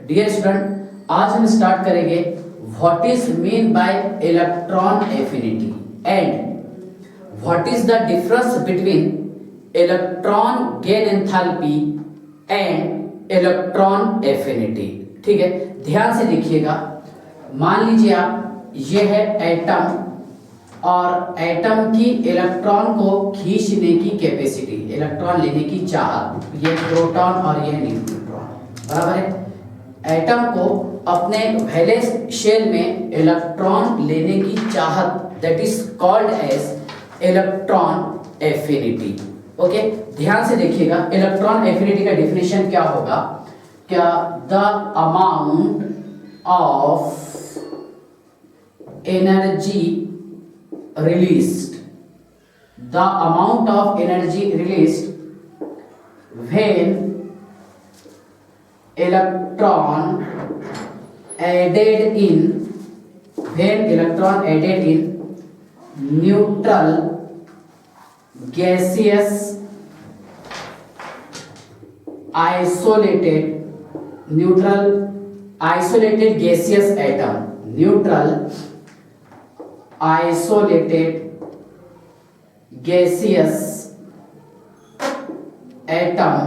Dear student, आज हम start करेंगे what is mean by electron affinity and what is the difference between electron gain enthalpy and electron affinity. ठीक है, ध्यान से देखिएगा। मान लीजिए आप, ये है एटम और एटम की इलेक्ट्रॉन को खींचने की कैपेसिटी, इलेक्ट्रॉन लेने की चाहत, ये प्रोटॉन और ये न्यूट्रॉन, बराबर है। एटम को अपने वैलेंस शेल में इलेक्ट्रॉन लेने की चाहत, that is called as electron affinity. Okay, ध्यान से देखिएगा। इलेक्ट्रॉन एफिनिटी का डेफिनेशन क्या होगा? क्या the amount of energy released, the amount of energy released when electron added in neutral gaseous isolated gaseous atom, neutral isolated gaseous atom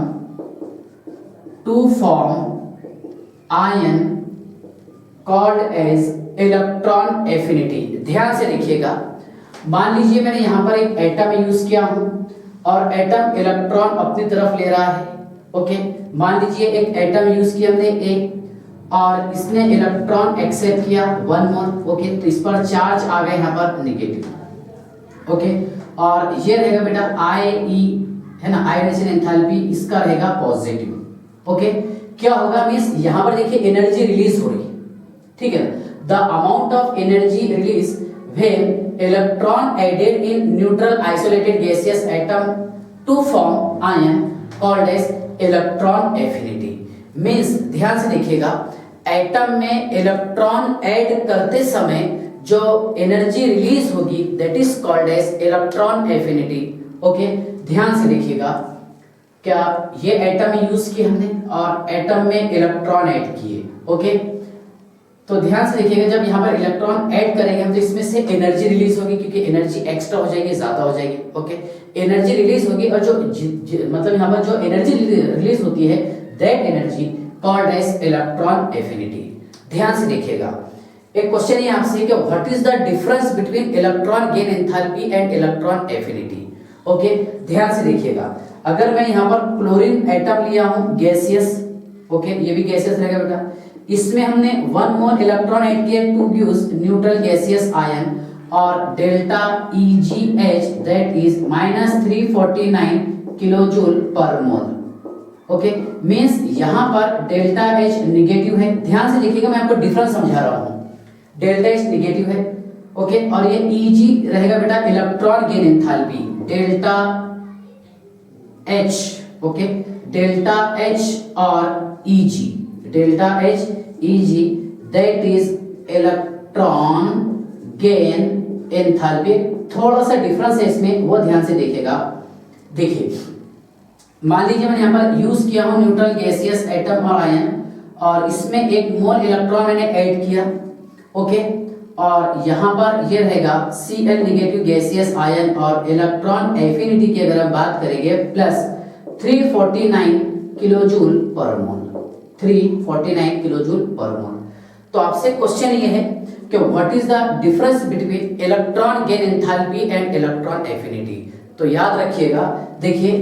to form ion called as electron affinity। ध्यान से देखिएगा। मान लीजिए मैंने यहां पर एक एटम यूज किया हूं और एटम इलेक्ट्रॉन अपनी तरफ ले रहा है। ओके, मान लीजिए एक एटम यूज किया हमने एक, और इसने इलेक्ट्रॉन एक्सेप्ट किया 1 मोल। ओके, तो इस पर चार्ज आ गए यहाँ पर नेगेटिव। ओके, और ये रहेगा बेटा IE है ना, आयोनाइजेशन एंथैल्पी, इसका रहेगा पॉजिटिव। ओके, क्या होगा मींस यहाँ पर देखिए एनर्जी रिलीज हो रही है। ठीक है, the amount of energy release when electron added in neutral isolated gaseous atom to form ion called as electron affinity. Means ध्यान से देखिएगा, एटम में इलेक्ट्रॉन ऐड करते समय जो एनर्जी रिलीज होगी that is called as electron affinity. Okay, ध्यान से देखिएगा। क्या ये एटम यूज किए हमने और एटम में इलेक्ट्रॉन ऐड किए। ओके, तो ध्यान से देखिएगा, जब यहाँ पर इलेक्ट्रॉन ऐड करेंगे हम तो इसमें से एनर्जी रिलीज होगी, क्योंकि एनर्जी एक्स्ट्रा हो जाएगी, ज्यादा हो जाएगी। ओके, एनर्जी रिलीज होगी और जो मतलब यहाँ पर जो एनर्जी रिलीज होती है that energy called as electron affinity. ध्यान से देखिएगा। एक क्वेश्चन है आपसे कि what is the difference between electron gain enthalpy and electron affinity. Okay, ध्यान से देखिएगा। अगर मैं यहाँ पर क्लोरीन एटम लिया हूं गैसियस, ओके, ये भी गैसियस रहेगा बेटा, इसमें हमने 1 मोल इलेक्ट्रॉन ऐड किया to gives neutral gaseous ion और delta EgH that is -349 kilojoule per mole. Okay, means यहां पर डेल्टा H नेगेटिव है। ध्यान से देखिएगा, मैं आपको डिफरेंस समझा रहा हूं। डेल्टा H नेगेटिव है। ओके, और ये Eg रहेगा बेटा electron gain enthalpy, delta H। Okay, delta H और Eg, delta H Eg that is electron gain enthalpy. थोड़ा सा डिफरेंस है इसमें, वो ध्यान से देखिएगा। देखिए, मान लीजिए मैंने यहाँ पर यूज किया हूं न्यूट्रल गैसियस एटम और आयन, और इसमें 1 मोल इलेक्ट्रॉन मैंने ऐड किया। ओके, और यहाँ पर ये रहेगा Cl नेगेटिव गैसियस आयन और इलेक्ट्रॉन एफिनिटी की अगर हम बात करेंगे प्लस 349 किलोजूल पर मोल, 349 किलोजूल पर मोल। तो आपसे क्वेश्चन ये है कि what is the difference between electron gain enthalpy and electron affinity. तो याद रखिएगा, देखिए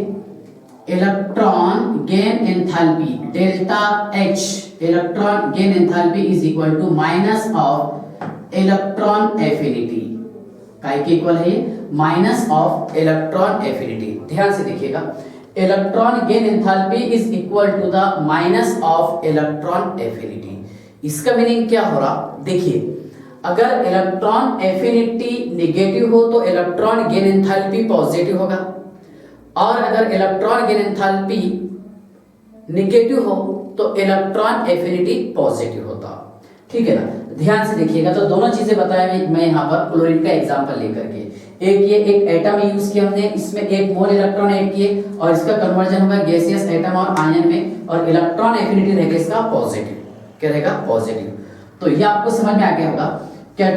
electron gain enthalpy delta H, electron gain enthalpy is equal to minus of electron affinity. काय के इक्वल है? Minus of electron affinity. ध्यान से देखिएगा, electron gain enthalpy is equal to the minus of electron affinity. इसका meaning क्या हो रहा? देखिए, अगर इलेक्ट्रॉन एफिनिटी नेगेटिव हो तो इलेक्ट्रॉन गेन एंथैल्पी पॉजिटिव होगा, और अगर इलेक्ट्रॉन गेन एंथैल्पी नेगेटिव हो तो इलेक्ट्रॉन एफिनिटी पॉजिटिव होता। ठीक है ना, ध्यान से देखिएगा। तो दोनों चीजें बताया मैं यहाँ पर क्लोरीन का एग्जांपल लेकर के। एक एटम यूज किया हमने, इसमें 1 मोल इलेक्ट्रॉन ऐड किए और इसका कन्वर्जन होगा गैसियस एटम और आयन में, और इलेक्ट्रॉन एफिनिटी रहेगा इसका पॉजिटिव। क्या रहेगा, पॉजिटिव। तो ये आपको समझ में आ गया होगा क्या,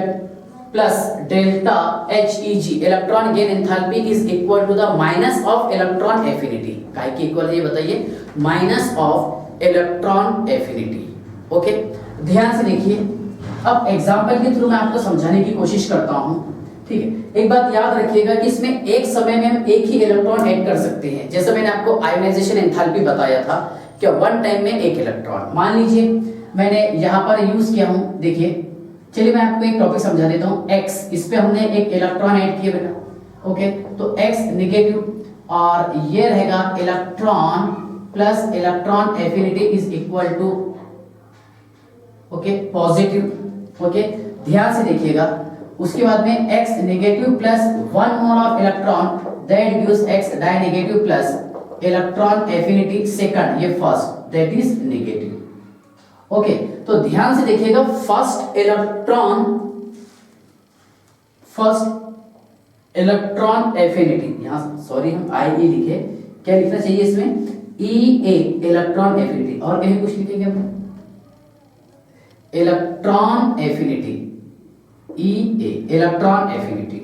plus delta HEG electron gain enthalpy is equal to the minus of electron affinity. काय की इक्वल है ये बताइए, minus of electron affinity. Okay, ध्यान से देखिए, अब एग्जांपल के थ्रू मैं आपको समझाने की कोशिश करता हूं, ठीक है। एक बात याद रखिएगा कि इसमें एक समय में हम एक ही इलेक्ट्रॉन ऐड कर सकते हैं। जैसे मैंने आपको आयोनाइजेशन एंथैल्पी बताया था कि वन टाइम में एक इलेक्ट्रॉन, मान लीजिए मैंने यहां पर यूज किया हूं, देखिए, चलिए मैं आपको एक टॉपिक समझा देता हूं। x, इस पे हमने एक इलेक्ट्रॉन ऐड किया बेटा। ओके, तो x नेगेटिव और ये रहेगा electron plus electron affinity is equal to okay positive. Okay, ध्यान से देखिएगा, उसके बाद में x negative plus 1 mole of electron that gives x di negative plus electron affinity second, ये first that is negative. Okay, तो ध्यान से देखिएगा, फर्स्ट इलेक्ट्रॉन एफिनिटी, यहां सॉरी हम IE लिखे, क्या लिखना चाहिए इसमें, EA इलेक्ट्रॉन एफिनिटी, और कहीं कुछ लिखेंगे हम electron affinity, EA electron affinity.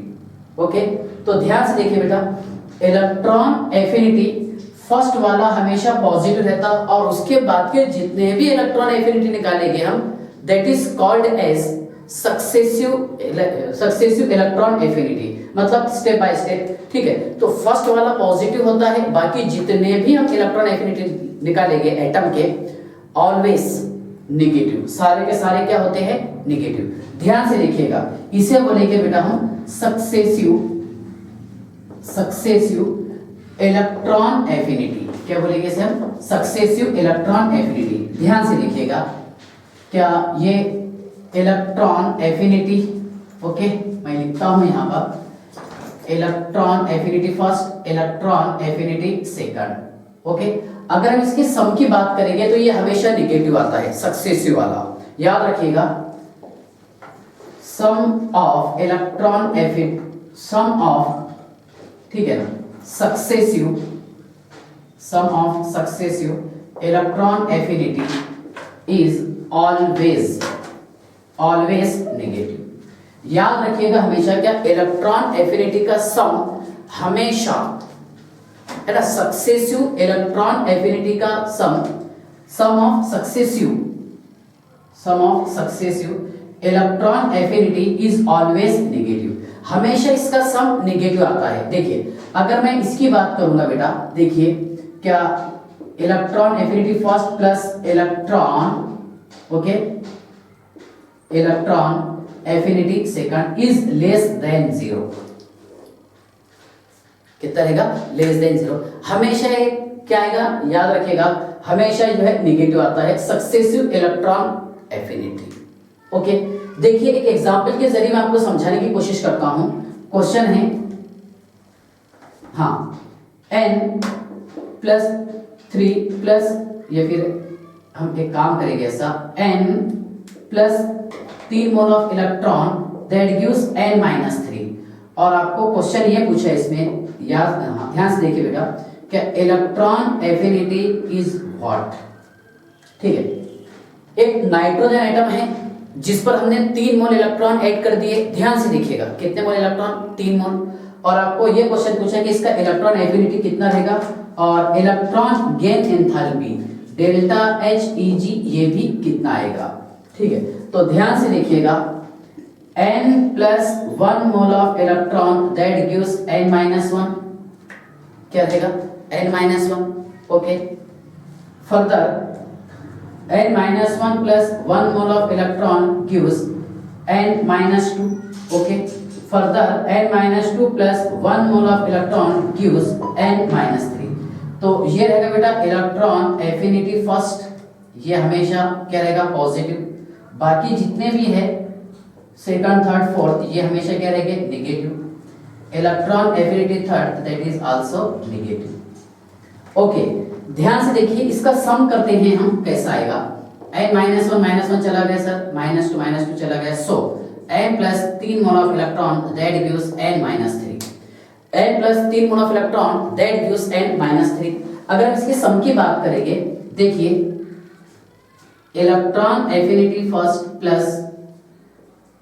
Okay, तो ध्यान से देखिए बेटा, इलेक्ट्रॉन एफिनिटी फर्स्ट वाला हमेशा पॉजिटिव रहता और उसके बाद के जितने भी इलेक्ट्रॉन एफिनिटी निकालेंगे हम, that is called as successive electron affinity, मतलब स्टेप बाय स्टेप, ठीक है। तो फर्स्ट वाला पॉजिटिव होता है, बाकी जितने भी हम इलेक्ट्रॉन एफिनिटी निकालेंगे एटम के, ऑलवेज नेगेटिव, सारे के सारे क्या होते हैं, नेगेटिव। ध्यान से देखिएगा, इसे बोलेंगे बेटा हम सक्सेसिव इलेक्ट्रॉन एफिनिटी, क्या बोलेंगे इसे हम, सक्सेसिव इलेक्ट्रॉन एफिनिटी। ध्यान से देखिएगा, क्या ये इलेक्ट्रॉन एफिनिटी, ओके, मैं लिखता हूं यहां पर electron affinity first, electron affinity second. Okay, अगर हम इसके सम की बात करेंगे तो ये हमेशा नेगेटिव आता है, सक्सेसिव वाला, याद रखिएगा, sum of electron affinity, sum of, ठीक है ना, successive, sum of successive electron affinity is always negative. याद रखिएगा हमेशा, क्या, इलेक्ट्रॉन एफिनिटी का सम हमेशा है ना, सक्सेसिव इलेक्ट्रॉन एफिनिटी का sum of successive electron affinity is always negative, हमेशा इसका सम नेगेटिव आता है। देखिए, अगर मैं इसकी बात करूंगा बेटा, देखिए, क्या electron affinity first plus electron, okay, electron affinity second is less than 0, कितना रहेगा, लेस देन 0, हमेशा ये क्या आएगा, याद रखिएगा, हमेशा जो है नेगेटिव आता है, सक्सेसिव इलेक्ट्रॉन एफिनिटी। ओके, देखिए, एक एग्जांपल के जरिए मैं आपको समझाने की कोशिश करता हूं। क्वेश्चन है, हाँ, n प्लस 3 प्लस, या फिर हम एक काम करेंगे ऐसा, n plus 3 mole of electron that gives n minus 3, और आपको क्वेश्चन ये पूछा है इसमें, याद, हाँ, ध्यान से देखिए बेटा, क्या इलेक्ट्रॉन एफिनिटी इज व्हाट, ठीक है। एक नाइट्रोजन एटम है जिस पर हमने 3 मोल इलेक्ट्रॉन ऐड कर दिए, ध्यान से देखिएगा, कितने मोल इलेक्ट्रॉन, 3 मोल, और आपको ये क्वेश्चन पूछा कि इसका इलेक्ट्रॉन एफिनिटी कितना रहेगा, और electron gain enthalpy delta HEG ये भी कितना आएगा, ठीक है। तो ध्यान से देखिएगा, n plus 1 mole of electron that gives n minus 1, क्या रहेगा, n minus 1, okay. Further n minus 1 plus 1 mole of electron gives n minus 2, okay. Further n minus 2 plus 1 mole of electron gives n minus 3। तो ये रहेगा बेटा electron affinity first, ये हमेशा क्या रहेगा, पॉजिटिव, बाकी जितने भी है सेकंड थर्ड फोर्थ ये हमेशा क्या रहेंगे, negative. Electron affinity third that is also negative. Okay, ध्यान से देखिए, इसका सम करते हैं हम, कैसा आएगा, n माइनस 1 चला गया सर, माइनस टू चला गया, सो n plus 3 mole of electron that gives n minus 3, n plus 3 mole of electron that gives n minus 3। अगर हम इसके सम की बात करेंगे, देखिए electron affinity first plus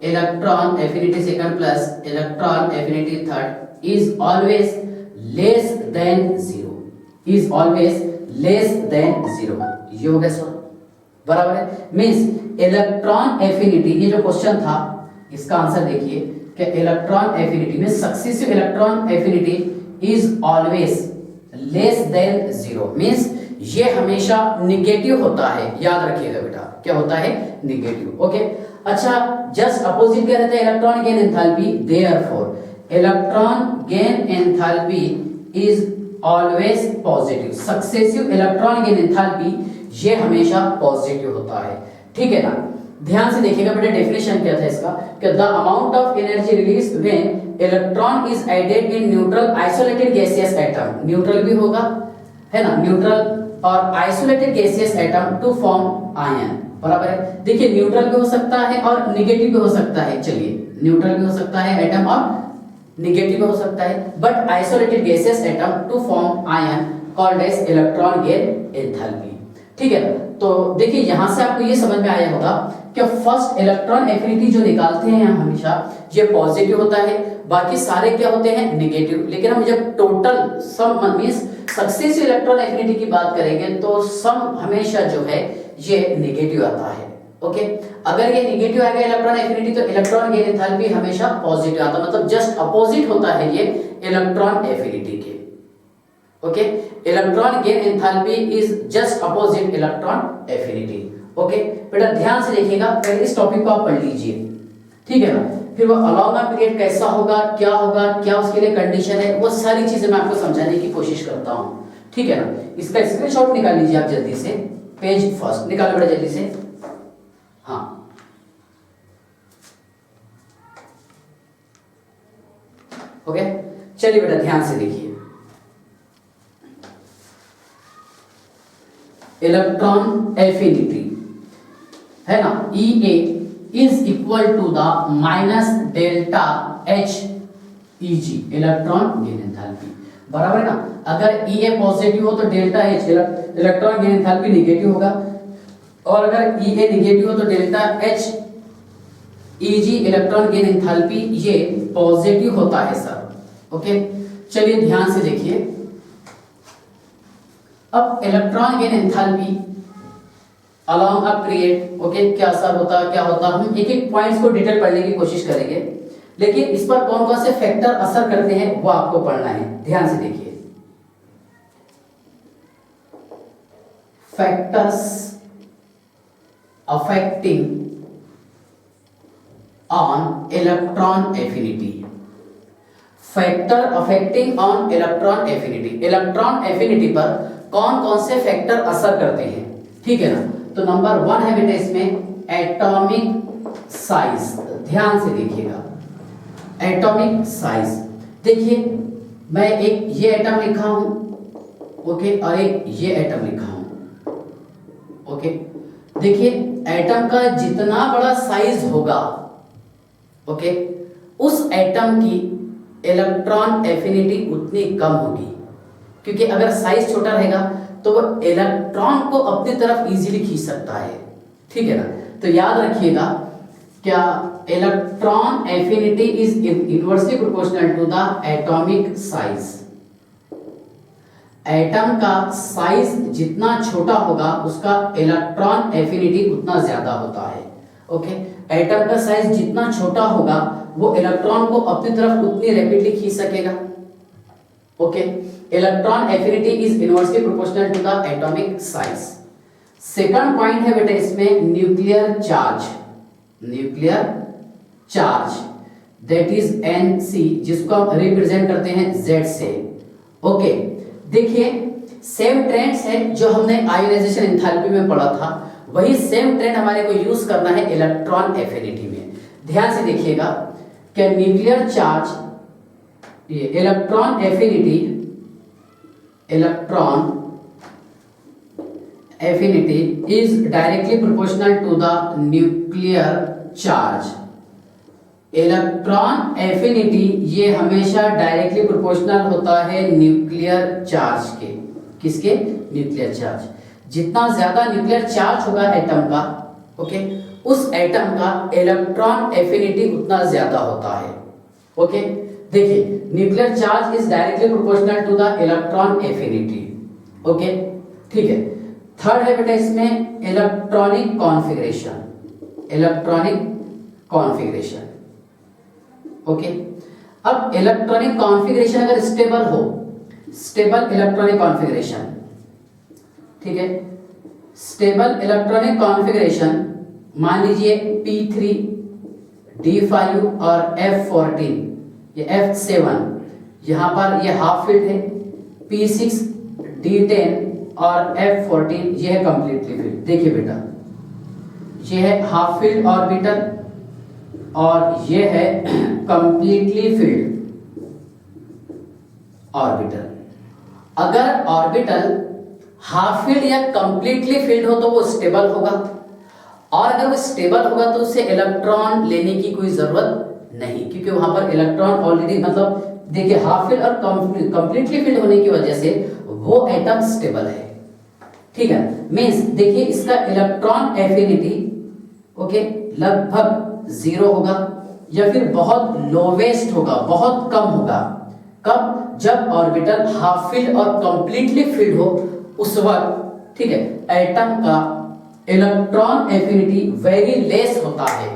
electron affinity second plus electron affinity third is always less than zero, is always less than zero. ये हो गया सर, बराबर है। मींस इलेक्ट्रॉन एफिनिटी, ये जो क्वेश्चन था इसका आंसर देखिए कि इलेक्ट्रॉन एफिनिटी में successive electron affinity is always less than zero, means ये हमेशा निगेटिव होता है, याद रखिएगा बेटा, क्या होता है, निगेटिव। ओके, अच्छा, जस्ट अपोजिट क्या रहता है, electron gain enthalpy, therefore electron gain enthalpy is always positive, successive electron gain enthalpy ये हमेशा पॉजिटिव होता है, ठीक है ना। ध्यान से देखिएगा बेटा, डेफिनेशन क्या था इसका कि the amount of energy release when electron is added in neutral isolated gaseous atom, neutral भी होगा, है ना, न्यूट्रल और isolated gaseous atom to form ion, बराबर है। देखिए न्यूट्रल भी हो सकता है और निगेटिव भी हो सकता है, चलिए न्यूट्रल भी हो सकता है एटम और निगेटिव भी हो सकता है, but isolated gaseous atom to form ion called as electron gain enthalpy, ठीक है। तो देखिए यहां से आपको ये समझ में आया होगा कि फर्स्ट इलेक्ट्रॉन एफिनिटी जो निकालते हैं हम हमेशा ये पॉजिटिव होता है, बाकी सारे क्या होते हैं, निगेटिव। लेकिन हम जब total sum means successive electron affinity की बात करेंगे तो सम हमेशा जो है ये निगेटिव आता है। ओके, अगर ये निगेटिव आ गया इलेक्ट्रॉन एफिनिटी तो इलेक्ट्रॉन गेन एंथैल्पी हमेशा पॉजिटिव आता है, मतलब जस्ट अपोजिट होता है ये इलेक्ट्रॉन एफिनिटी के। Okay, electron gain enthalpy is just opposite electron affinity. Okay बेटा, ध्यान से देखिएगा, पहले इस टॉपिक को आप पढ़ लीजिए, ठीक है ना। फिर वो अलोंग अ पीरियड कैसा होगा, क्या उसके लिए कंडीशन है, वो सारी चीजें मैं आपको समझाने की कोशिश करता हूं, ठीक है ना। इसका स्क्रीनशॉट निकाल लीजिए आप जल्दी से, पेज फर्स्ट निकालो बेटा जल्दी से। हाँ, ओके, चलिए बेटा ध्यान से देखिए, इलेक्ट्रॉन एफिनिटी है ना, EA is equal to the minus delta H EG, electron gain enthalpy, बराबर है ना। अगर EA पॉजिटिव हो तो delta H electron gain enthalpy negative होगा, और अगर EA निगेटिव हो तो delta H EG electron gain enthalpy ये पॉजिटिव होता है सर। ओके, चलिए ध्यान से देखिए, अब electron gain enthalpy along a period, okay, क्या असर होता है, क्या होता, हम एक एक पॉइंट्स को डिटेल पढ़ने की कोशिश करेंगे, लेकिन इस पर कौन कौन से फैक्टर असर करते हैं वो आपको पढ़ना है। ध्यान से देखिए, factors affecting on electron affinity, factor affecting on electron affinity, electron affinity पर कौन कौन से फैक्टर असर करते हैं, ठीक है ना। तो नंबर 1 है बेटा इसमें एटॉमिक साइज, ध्यान से देखिएगा, एटॉमिक साइज। देखिए मैं एक ये एटम लिखा हूं, ओके, और एक ये एटम लिखा हूं, ओके। देखिए एटम का जितना बड़ा साइज होगा, ओके, उस एटम की इलेक्ट्रॉन एफिनिटी उतनी कम होगी, क्योंकि अगर साइज छोटा रहेगा तो वो इलेक्ट्रॉन को अपनी तरफ इजीली खींच सकता है, ठीक है ना। तो याद रखिएगा, क्या electron affinity is inversely proportional to the atomic size. Atom का साइज जितना छोटा होगा उसका इलेक्ट्रॉन एफिनिटी उतना ज्यादा होता है। ओके, एटम का साइज जितना छोटा होगा वो इलेक्ट्रॉन को अपनी तरफ उतनी रैपिडली खींच सकेगा। Okay, electron affinity is inversely proportional to the atomic size. Second point है बेटा इसमें nuclear charge, nuclear charge that is Nc, जिसको हम रिप्रेजेंट करते हैं Z से। ओके, देखिए सेम ट्रेंड्स है जो हमने आयोनाइजेशन एंथैल्पी में पढ़ा था, वही सेम ट्रेंड हमारे को यूज करना है इलेक्ट्रॉन एफिनिटी में। ध्यान से देखिएगा कि न्यूक्लियर चार्ज, ये electron affinity, electron affinity is directly proportional to the nuclear charge. Electron affinity ये हमेशा डायरेक्टली प्रोपोर्शनल होता है न्यूक्लियर चार्ज के, किसके, न्यूक्लियर चार्ज। जितना ज्यादा न्यूक्लियर चार्ज होगा एटम का, ओके, उस एटम का इलेक्ट्रॉन एफिनिटी उतना ज्यादा होता है। ओके, देखिए nuclear charge is directly proportional to the electron affinity. Okay, ठीक है। थर्ड है बेटा इसमें electronic configuration, electronic configuration. Okay, अब इलेक्ट्रॉनिक कॉन्फ़िगरेशन अगर स्टेबल हो, स्टेबल इलेक्ट्रॉनिक कॉन्फ़िगरेशन, ठीक है, स्टेबल इलेक्ट्रॉनिक कॉन्फ़िगरेशन, मान लीजिए P3, D5 और F14, ये F7, यहाँ पर ये हाफ फील्ड है, P6, D10 और F14 ये है कंप्लीटली फील्ड। देखिए बेटा, ये है हाफ फील्ड ऑर्बिटल और ये है कंप्लीटली फील्ड ऑर्बिटल। अगर ऑर्बिटल हाफ फील्ड या कंप्लीटली फील्ड हो तो वो स्टेबल होगा, और अगर वो स्टेबल होगा तो उससे इलेक्ट्रॉन लेने की कोई जरूरत नहीं, क्योंकि वहां पर इलेक्ट्रॉन ऑलरेडी, मतलब देखिए हाफ फील्ड और कंप्लीटली फील्ड होने की वजह से वो एटम स्टेबल है। ठीक है, मींस देखिए इसका इलेक्ट्रॉन एफिनिटी, ओके, लगभग जीरो होगा या फिर बहुत लोवेस्ट होगा, बहुत कम होगा। कब? जब ऑर्बिटल हाफ फील्ड और कंप्लीटली फील्ड हो उस वक्त, ठीक है, एटम का इलेक्ट्रॉन एफिनिटी वेरी लेस होता है।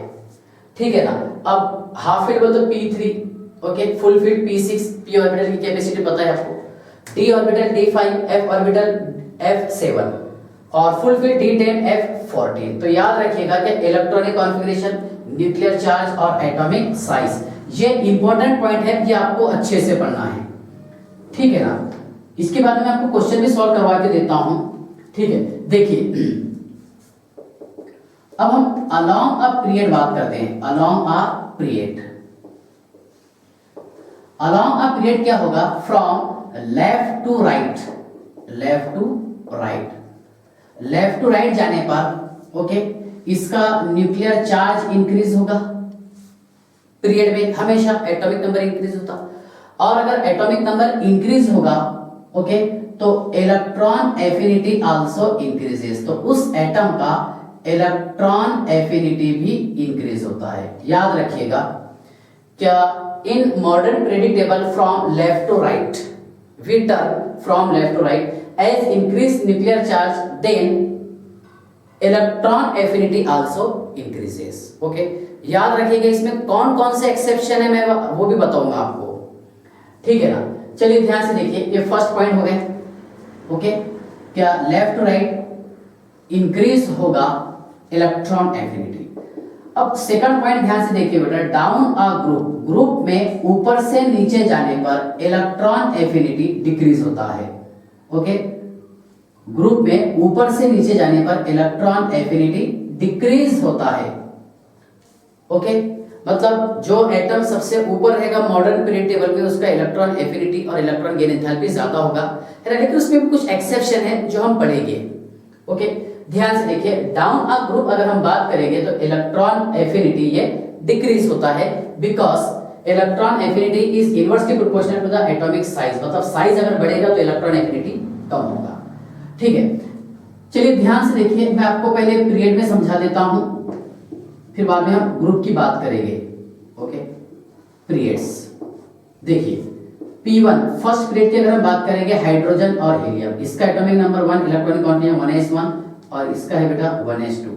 ठीक है ना। अब हाफ फील्ड बोलते P3, okay, full field P6, P orbital की कैपेसिटी पता है आपको, D orbital D5, F orbital F7 और फुल फील्ड D10 F14। तो याद रखिएगा कि इलेक्ट्रॉनिक कॉन्फ़िगरेशन, न्यूक्लियर चार्ज और एटॉमिक साइज, ये इंपॉर्टेंट पॉइंट है, ये आपको अच्छे से पढ़ना है। ठीक है ना। इसके बाद में आपको क्वेश्चन भी सॉल्व करवा के देता हूं। ठीक है, देखिए अब हम अलोंग अ पीरियड बात करते हैं। Along a period, along a period क्या होगा? From left to right, left to right, left to right जाने पर, ओके, इसका न्यूक्लियर चार्ज इंक्रीज होगा पीरियड में, हमेशा एटॉमिक नंबर इंक्रीज होता, और अगर एटॉमिक नंबर इंक्रीज होगा, ओके, तो इलेक्ट्रॉन एफिनिटी आल्सो इंक्रीजेस, तो उस एटम का इलेक्ट्रॉन एफिनिटी भी इंक्रीज होता है। याद रखिएगा क्या, in modern periodic table from left to right, we turn from left to right as increase nuclear charge, then electron affinity also increases. Okay, याद रखिएगा इसमें कौन कौन से एक्सेप्शन है मैं वो भी बताऊंगा आपको। ठीक है ना। चलिए ध्यान से देखिए, ये फर्स्ट पॉइंट हो गए, ओके, क्या लेफ्ट टू राइट इंक्रीज होगा इलेक्ट्रॉन एफिनिटी। अब सेकंड पॉइंट ध्यान से देखिए बेटा, डाउन अ ग्रुप, ग्रुप में ऊपर से नीचे जाने पर इलेक्ट्रॉन एफिनिटी डिक्रीज होता है। ओके, ग्रुप में ऊपर से नीचे जाने पर इलेक्ट्रॉन एफिनिटी डिक्रीज होता है। ओके, मतलब जो एटम सबसे ऊपर रहेगा मॉडर्न पीरियड टेबल में, उसका इलेक्ट्रॉन एफिनिटी और इलेक्ट्रॉन गेन एंथैल्पी ज्यादा होगा, है ना। लेकिन उसमें कुछ एक्सेप्शन है जो हम पढ़ेंगे। ओके, ध्यान से देखिए, डाउन अ ग्रुप अगर हम बात करेंगे तो इलेक्ट्रॉन एफिनिटी ये डिक्रीज होता है, because electron affinity is inversely proportional to the atomic size, मतलब साइज अगर बढ़ेगा तो इलेक्ट्रॉन एफिनिटी कम होगा। ठीक है, चलिए ध्यान से देखिए, मैं आपको पहले पीरियड में समझा देता हूं, फिर बाद में हम ग्रुप की बात करेंगे। ओके, पीरियड्स देखिए, P1 फर्स्ट पीरियड की अगर हम बात करेंगे, हाइड्रोजन और हीलियम, इसका atomic number 1, electronic configuration 1s1 और इसका है बेटा 1s2।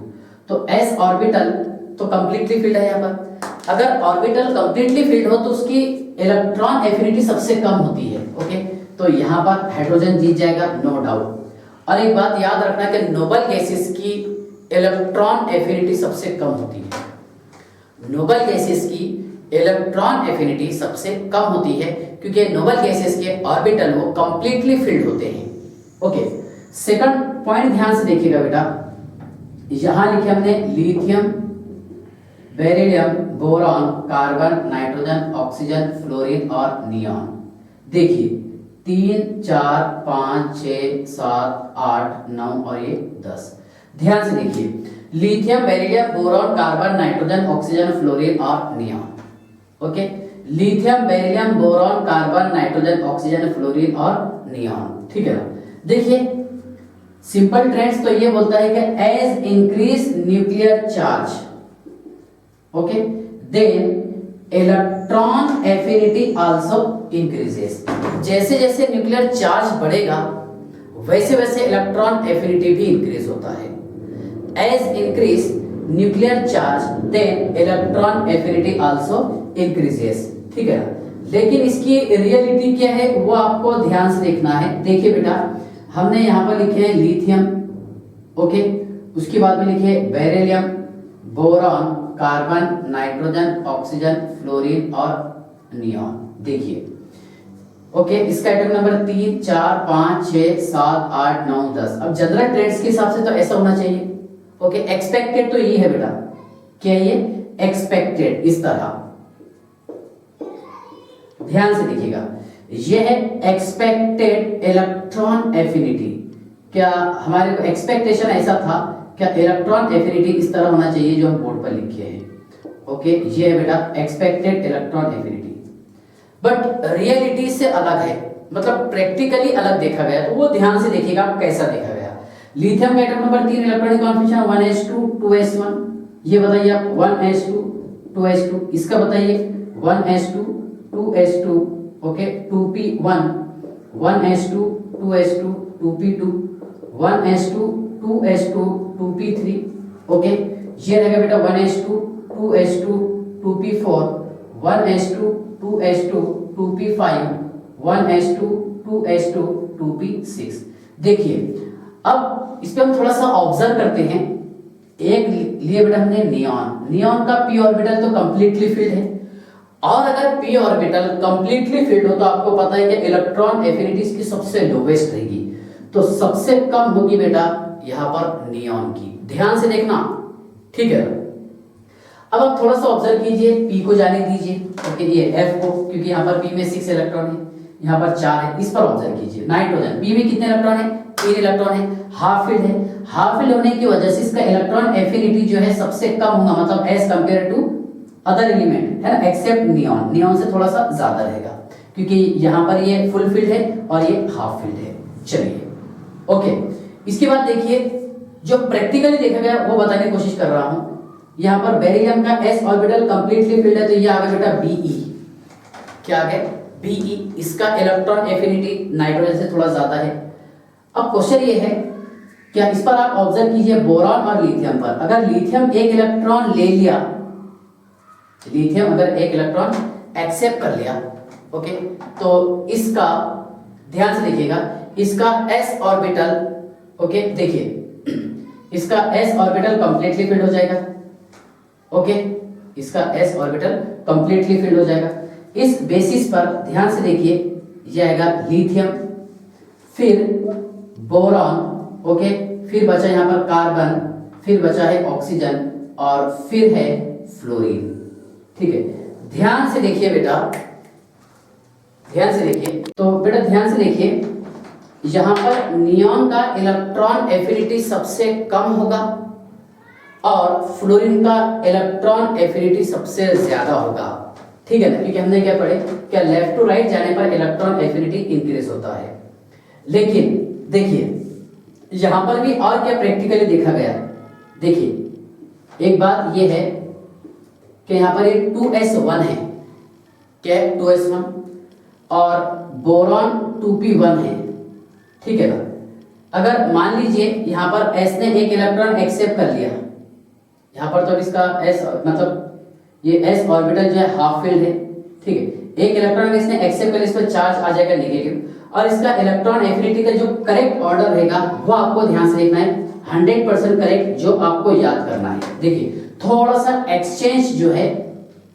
तो s ऑर्बिटल तो कंप्लीटली फील्ड है यहाँ पर। अगर ऑर्बिटल कंप्लीटली फील्ड हो तो उसकी इलेक्ट्रॉन एफिनिटी सबसे कम होती है। ओके, तो यहाँ पर हाइड्रोजन जीत जाएगा, नो डाउट। और एक बात याद रखना कि नोबल गैसेस की इलेक्ट्रॉन एफिनिटी सबसे कम होती है। नोबल गैसेस की इलेक्ट्रॉन एफिनिटी सबसे कम होती है क्योंकि नोबल गैसेस के ऑर्बिटल वो कंप्लीटली फिल्ड होते हैं। ओके, सेकंड पॉइंट ध्यान से देखिएगा बेटा, यहां लिखे हमने lithium, beryllium, boron, carbon, nitrogen, oxygen, fluorine और नियॉन। देखिए 3, 4, 5, 6, 7, 8, 9 और ये 10। ध्यान से देखिए, lithium, beryllium, boron, carbon, nitrogen, oxygen, fluorine और neon. Okay, lithium, beryllium, boron, carbon, nitrogen, oxygen, fluorine और नियॉन। ठीक है ना। देखिए सिंपल ट्रेंड्स तो ये बोलता है कि as increase nuclear charge, okay, then electron affinity also increases. जैसे जैसे न्यूक्लियर चार्ज बढ़ेगा वैसे वैसे इलेक्ट्रॉन एफिनिटी भी इंक्रीज होता है। As increase nuclear charge then electron affinity also increases, ठीक है ना। लेकिन इसकी रियलिटी क्या है वो आपको ध्यान से देखना है। देखिए बेटा, हमने यहाँ पर लिखे हैं लिथियम, ओके, उसके बाद में लिखे beryllium, boron, carbon, nitrogen, oxygen, fluorine और नियॉन। देखिए, ओके, इसका आइटम नंबर 3, 4, 5, 6, 7, 8, 9, 10। अब जनरल ट्रेंड्स के हिसाब से तो ऐसा होना चाहिए, ओके। एक्सपेक्टेड तो ये है बेटा, क्या ये एक्सपेक्टेड, इस तरह ध्यान से देखिएगा, ये है एक्सपेक्टेड इलेक्ट्रॉन एफिनिटी। क्या हमारे को एक्सपेक्टेशन ऐसा था, क्या इलेक्ट्रॉन एफिनिटी इस तरह होना चाहिए जो हम बोर्ड पर लिखे हैं, ओके। ये है बेटा expected electron affinity, but reality से अलग है, मतलब प्रैक्टिकली अलग देखा गया। तो वो ध्यान से देखिएगा कैसा देखा गया। लिथियम का item number 3 electronic configuration 1s2 2s1, ये बताइए आप 1s2 2s2, इसका बताइए 1s2 2s2, okay, 2p1 1s2 2s2 2p2 1s2 2s2 2p3, okay. ये रहेगा बेटा 1s2 2s2 2p4 1s2 2s2 2p5 1s2 2s2 2p6। देखिए, अब इस पे हम थोड़ा सा ऑब्जर्व करते हैं। एक लिए बेटा हमने नियॉन, नियॉन का p ऑर्बिटल तो कंप्लीटली फिल्ड है, और अगर p ऑर्बिटल कंप्लीटली फिल्ड हो तो आपको पता है कि इलेक्ट्रॉन एफिनिटी इसकी सबसे लोवेस्ट रहेगी, तो सबसे कम होगी बेटा यहाँ पर नियॉन की। ध्यान से देखना, ठीक है। अब आप थोड़ा सा ऑब्जर्व कीजिए, p को जाने दीजिए, ओके, ये f को, क्योंकि यहाँ पर p में 6 इलेक्ट्रॉन है, यहाँ पर 4 है, इस पर ऑब्जर्व कीजिए। नाइट्रोजन p में कितने इलेक्ट्रॉन है, 3 इलेक्ट्रॉन है, हाफ फील्ड है। हाफ फील्ड होने की वजह से इसका इलेक्ट्रॉन एफिनिटी जो है सबसे कम होगा, मतलब as compare to other element, है ना, एक्सेप्ट नियॉन। नियॉन से थोड़ा सा ज्यादा रहेगा, क्योंकि यहाँ पर ये फुल फील्ड है और ये हाफ फील्ड है। चलिए, ओके। इसके बाद देखिए, जो प्रैक्टिकली देखा गया वो बताने की कोशिश कर रहा हूं। यहाँ पर बेरिलियम का s ऑर्बिटल कंप्लीटली फिल्ड है, तो ये आ गया बेटा Be। क्या आ गया, Be। इसका इलेक्ट्रॉन एफिनिटी नाइट्रोजन से थोड़ा ज्यादा है। अब क्वेश्चन ये है, क्या इस पर आप ऑब्जर्व कीजिए बोरॉन और लिथियम पर। अगर लिथियम एक इलेक्ट्रॉन ले लिया, लिथियम अगर एक इलेक्ट्रॉन एक्सेप्ट कर लिया, ओके, तो इसका ध्यान से देखिएगा, इसका s ऑर्बिटल, ओके, देखिए इसका s ऑर्बिटल कंप्लीटली फिल्ड हो जाएगा, ओके, इसका s ऑर्बिटल कंप्लीटली फिल्ड हो जाएगा। इस बेसिस पर ध्यान से देखिए, यह आएगा लिथियम, फिर बोरॉन, ओके, फिर बचा यहाँ पर कार्बन, फिर बचा है ऑक्सीजन और फिर है फ्लोरीन, ठीक है। ध्यान से देखिए बेटा, ध्यान से देखिए, तो बेटा ध्यान से देखिए, यहाँ पर नियॉन का इलेक्ट्रॉन एफिनिटी सबसे कम होगा और फ्लोरीन का इलेक्ट्रॉन एफिनिटी सबसे ज्यादा होगा, ठीक है ना, क्योंकि हमने क्या पढ़े, क्या लेफ्ट टू राइट जाने पर इलेक्ट्रॉन एफिनिटी इंक्रीज होता है। लेकिन देखिए यहाँ पर भी और क्या प्रैक्टिकली देखा गया। देखिए, एक बात ये है कि यहाँ पर ये 2s1 है, क्या 2s1, और बोरॉन 2p1 है, ठीक है ना। अगर मान लीजिए यहाँ पर s ने एक इलेक्ट्रॉन एक्सेप्ट कर लिया, यहाँ पर तो इसका s मतलब ये s ऑर्बिटल जो है हाफ फील्ड है, ठीक है। एक इलेक्ट्रॉन इसने एक्सेप्ट कर लिया, इस पर चार्ज आ जाएगा नेगेटिव, और इसका इलेक्ट्रॉन एफिनिटी का जो करेक्ट ऑर्डर रहेगा वो आपको ध्यान से देखना है, 100% करेक्ट, जो आपको याद करना है। देखिए थोड़ा सा एक्सचेंज जो है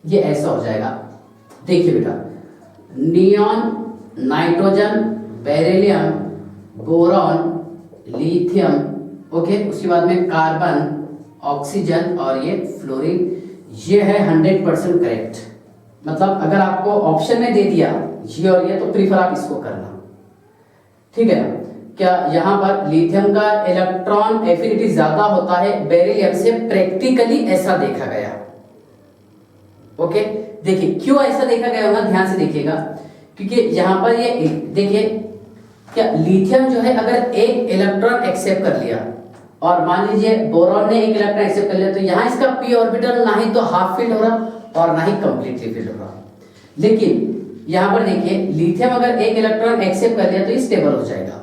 ये ऐसा हो जाएगा। देखिए बेटा, neon, nitrogen, beryllium, boron, lithium, okay, उसके बाद में कार्बन, ऑक्सीजन और ये फ्लोरीन, ये है 100% करेक्ट। मतलब अगर आपको ऑप्शन में दे दिया ये और ये, तो प्रीफर आप इसको करना, ठीक है ना। क्या यहाँ पर लिथियम का इलेक्ट्रॉन एफिनिटी ज्यादा होता है बेरिलियम से, प्रैक्टिकली ऐसा देखा गया, ओके। देखिए क्यों ऐसा देखा गया होगा, ध्यान से देखिएगा, क्योंकि यहाँ पर ये देखिए क्या लिथियम जो है अगर एक इलेक्ट्रॉन एक्सेप्ट कर लिया और मान लीजिए बोरॉन ने एक इलेक्ट्रॉन एक्सेप्ट कर लिया, तो यहाँ इसका पी ऑर्बिटल ना ही तो हाफ फिल्ड हो रहा और ना ही कंप्लीटली फिल्ड हो रहा। लेकिन यहाँ पर देखिए लिथियम अगर एक इलेक्ट्रॉन एक्सेप्ट कर लिया तो ये स्टेबल हो जाएगा।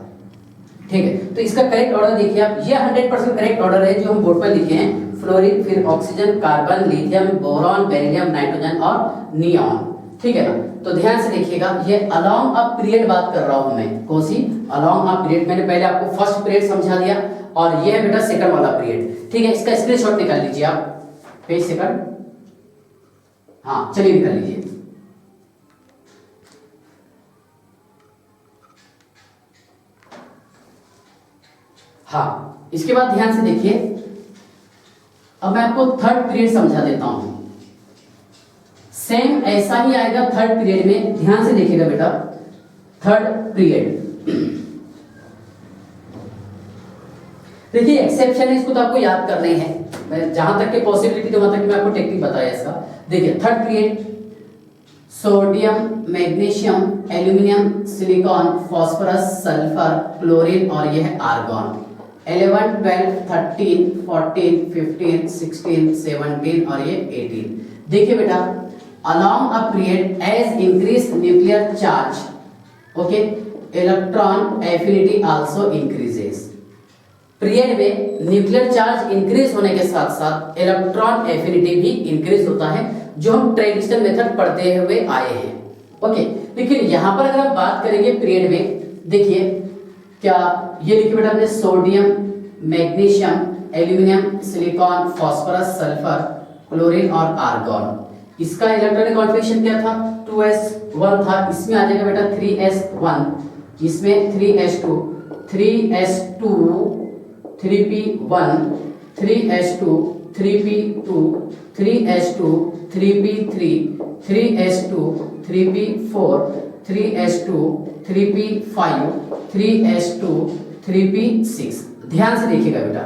ठीक है, तो इसका करेक्ट ऑर्डर देखिए आप, ये 100% करेक्ट ऑर्डर है जो हम बोर्ड पर लिखे हैं, फ्लोरीन, फिर oxygen, carbon, lithium, boron, beryllium, nitrogen और नियॉन। ठीक है ना, तो ध्यान से देखिएगा, ये अलोंग अ पीरियड बात कर रहा हूं मैं, कौन सी? Along a period. मैंने पहले आपको फर्स्ट पीरियड समझा दिया और ये है बेटा सेकंड वाला पीरियड। ठीक है, इसका स्क्रीनशॉट निकाल लीजिए आप, पेज सेकंड, हाँ चलिए निकाल लीजिए। हाँ, इसके बाद ध्यान से देखिए, अब मैं आपको थर्ड पीरियड समझा देता हूं। सेम ऐसा ही आएगा थर्ड पीरियड में, ध्यान से देखिएगा बेटा। थर्ड पीरियड देखिए एक्सेप्शन है, इसको तो आपको याद करना ही है, मैं जहां तक के पॉसिबिलिटी थी वहां तक मैं आपको टेक्निक बताया इसका। देखिए third period, sodium, magnesium, aluminium, silicon, phosphorus, sulphur, chlorine और यह है आर्गन। 11, 12, 13, 14, 15, 16, 17 और ये 18। देखिए बेटा, along a period as increase nuclear charge, okay, electron affinity also increases। Period में न्यूक्लियर चार्ज इंक्रीज होने के साथ साथ इलेक्ट्रॉन एफिनिटी भी इंक्रीज होता है, जो हम ट्रेडिशनल मेथड पढ़ते हुए आए हैं। ओके, लेकिन यहाँ पर अगर हम बात करेंगे पीरियड में, देखिए क्या ये लिखिए बेटा हमने, sodium, magnesium, aluminium, silicon, phosphorus, sulphur, chlorine और आर्गन। इसका इलेक्ट्रॉनिक कॉन्फ़िगरेशन क्या था? 2s1 था, इसमें आ जाएगा बेटा 3s1, इसमें 3s2, 3s2, 3p1, 3s2, 3p2, 3s2, 3p3, 3s2, 3p4, 3s2, 3p5, 3s2, 3p6। ध्यान से देखिएगा बेटा,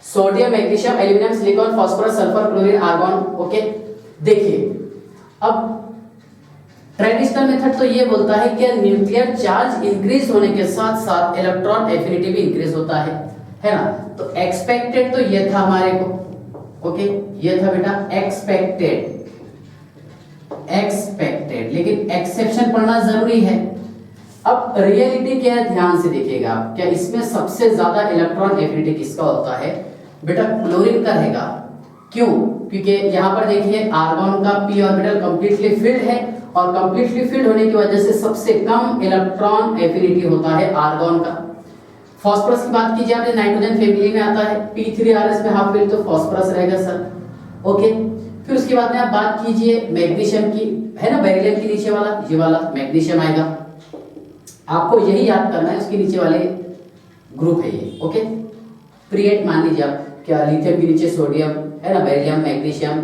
sodium, magnesium, aluminium, silicon, phosphorus, sulphur, chlorine, argon. Okay, देखिए अब ट्रेडिशनल मेथड तो ये बोलता है कि न्यूक्लियर चार्ज इंक्रीज होने के साथ साथ इलेक्ट्रॉन एफिनिटी भी इंक्रीज होता है ना। तो एक्सपेक्टेड तो ये था हमारे को, ओके, ये था बेटा एक्सपेक्टेड, लेकिन एक्सेप्शन पढ़ना जरूरी है। अब रियलिटी क्या है, ध्यान से देखिएगा, क्या इसमें सबसे ज्यादा इलेक्ट्रॉन एफिनिटी किसका होता है? बेटा क्लोरीन का रहेगा। क्यों? क्योंकि यहाँ पर देखिए आर्गन का पी ऑर्बिटल कंप्लीटली फिल्ड है और कंप्लीटली फिल्ड होने की वजह से सबसे कम इलेक्ट्रॉन एफिनिटी होता है आर्गन का। फास्फोरस की बात कीजिए आपने, नाइट्रोजन फैमिली में आता है, P3RS में हाफ फिल्ड, तो फास्फोरस रहेगा सर। ओके, फिर उसके बाद में आप बात कीजिए मैग्नीशियम की, है ना, बेरिलियम के नीचे वाला, ये वाला मैग्नीशियम आएगा। आपको यही याद करना है, उसके नीचे वाले ग्रुप है ये। ओके, पीरियड मान लीजिए आप, क्या लिथियम के नीचे सोडियम है ना, beryllium, magnesium,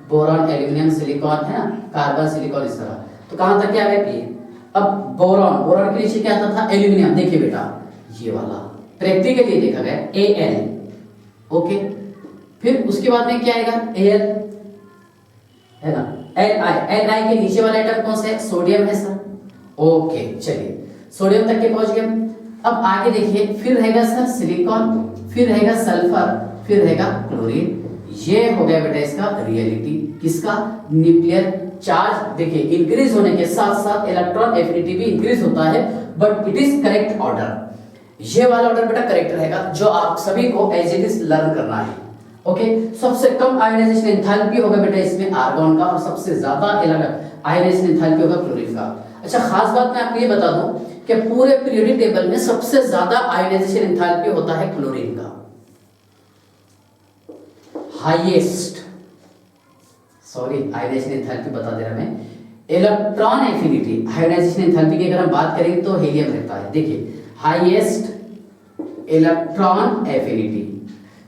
boron, aluminium, silicon है ना, कार्बन, सिलिकॉन, इस तरह। तो कहां तक क्या आ गया? अब बोरॉन के नीचे क्या आता था? एल्यूमिनियम। देखिए बेटा ये वाला प्रैक्टिकली देखा गया Al। ओके, फिर उसके बाद में क्या आएगा? Al है ना, Li के नीचे वाला आइटम कौन सा है? सोडियम है सर। ओके, चलिए सोडियम तक के पहुंच गए। अब आगे देखिए, फिर रहेगा सर सिलिकॉन, फिर रहेगा सल्फर, फिर रहेगा क्लोरीन। ये हो गया बेटा इसका रियलिटी, किसका? न्यूक्लियर चार्ज देखिए इंक्रीज होने के साथ साथ इलेक्ट्रॉन एफिनिटी भी इंक्रीज होता है, but it is correct order. ये वाला ऑर्डर बेटा करेक्ट रहेगा, जो आप सभी को एज इट इज लर्न करना है। ओके, सबसे कम आयोनाइजेशन एंथैल्पी होगा बेटा इसमें आर्गन का, और सबसे ज्यादा आयोनाइजेशन एंथैल्पी होगा क्लोरीन का। अच्छा, खास बात मैं आपको ये बता दूं कि पूरे पीरियोडिक टेबल में सबसे ज्यादा आयोनाइजेशन एंथैल्पी होता है क्लोरीन का, हाईएस्ट। सॉरी, आयोनाइजेशन एंथैल्पी बता दे रहा मैं, इलेक्ट्रॉन एफिनिटी, आयोनाइजेशन एंथैल्पी की अगर हम बात करें तो हीलियम रहता है। देखिए हाईएस्ट इलेक्ट्रॉन एफिनिटी,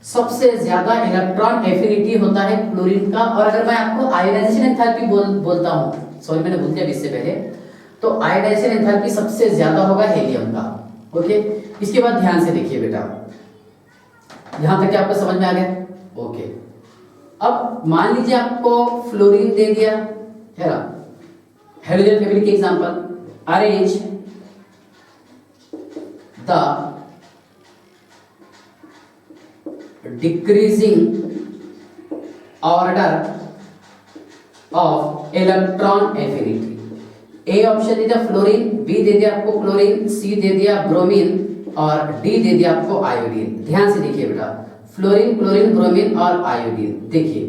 सबसे ज्यादा इलेक्ट्रॉन एफिनिटी होता है क्लोरीन का। और अगर मैं आपको आयोनाइजेशन एंथैल्पी बोलता हूं, सॉरी मैंने बोल दिया इससे पहले, तो आयोनाइजेशन एंथैल्पी सबसे ज्यादा होगा हीलियम का। ओके, इसके बाद ध्यान से देखिए बेटा, यहां तक क्या आपको समझ में आ गया? ओके, अब मान लीजिए आपको फ्लोरीन दे दिया है ना, हाइड्रोजन फैमिली के example, arrange the decreasing order of electron affinity. A option दे दिया फ्लोरीन, बी दे दिया आपको क्लोरीन, सी दे दिया ब्रोमीन और डी दे दिया आपको आयोडीन। ध्यान से देखिए बेटा, फ्लोरीन, क्लोरीन, ब्रोमीन और आयोडीन। देखिए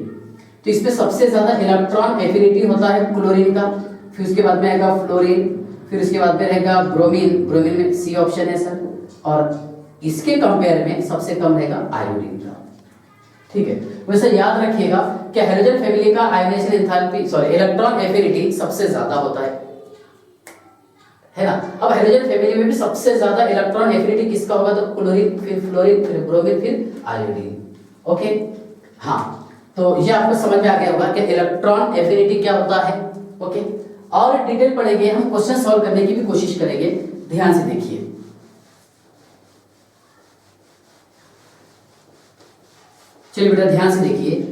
तो इसमें सबसे ज्यादा इलेक्ट्रॉन एफिनिटी होता है क्लोरीन का, फिर उसके बाद में आएगा फ्लोरीन, फिर उसके बाद में रहेगा ब्रोमीन, ब्रोमीन में सी ऑप्शन है सर, और इसके कंपेयर में सबसे कम रहेगा आयोडीन का। ठीक है, वैसे याद रखिएगा कि हाइड्रोजन फैमिली का आयनाइजेशन एंथैल्पी इलेक्ट्रॉन एफिनिटी सबसे ज्यादा होता है ना। अब हाइड्रोजन फैमिली में भी सबसे ज्यादा इलेक्ट्रॉन एफिनिटी किसका होगा, तो क्लोरीन, फिर फ्लोरीन, फिर ब्रोमीन, फिर आयोडीन। ओके, हाँ, तो ये आपको समझ में आ गया होगा कि इलेक्ट्रॉन एफिनिटी क्या होता है। ओके, और डिटेल पढ़ेंगे हम, क्वेश्चन सॉल्व करने की भी कोशिश करेंगे। ध्यान से देखिए, चलिए बेटा ध्यान से देखिए,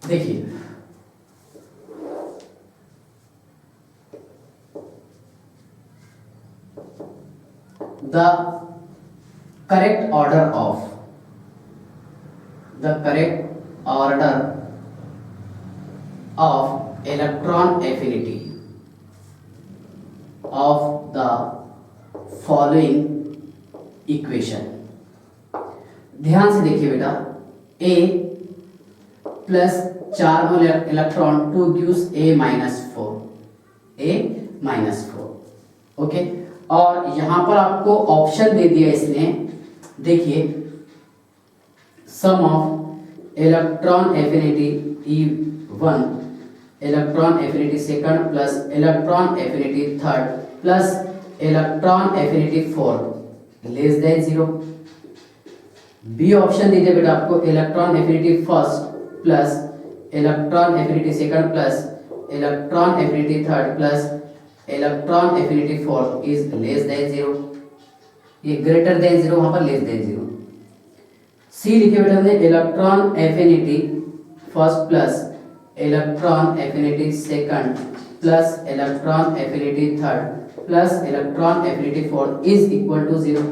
देखिए the correct order of electron affinity of the following equation। ध्यान से देखिए बेटा, A plus 4 mole electron 2 gives A minus 4। Okay, और यहां पर आपको ऑप्शन दे दिया इसने, देखिए sum of electron affinity E1, electron affinity second plus electron affinity third plus electron affinity fourth less than 0। B option दीजिए बेटा आपको electron affinity first plus electron affinity second plus electron affinity third plus electron affinity fourth is less than 0। ये greater than 0, वहां पर less than 0। सी लिखे बेटा हमने electron affinity first plus electron affinity second plus electron affinity third plus electron affinity fourth is equal to 0।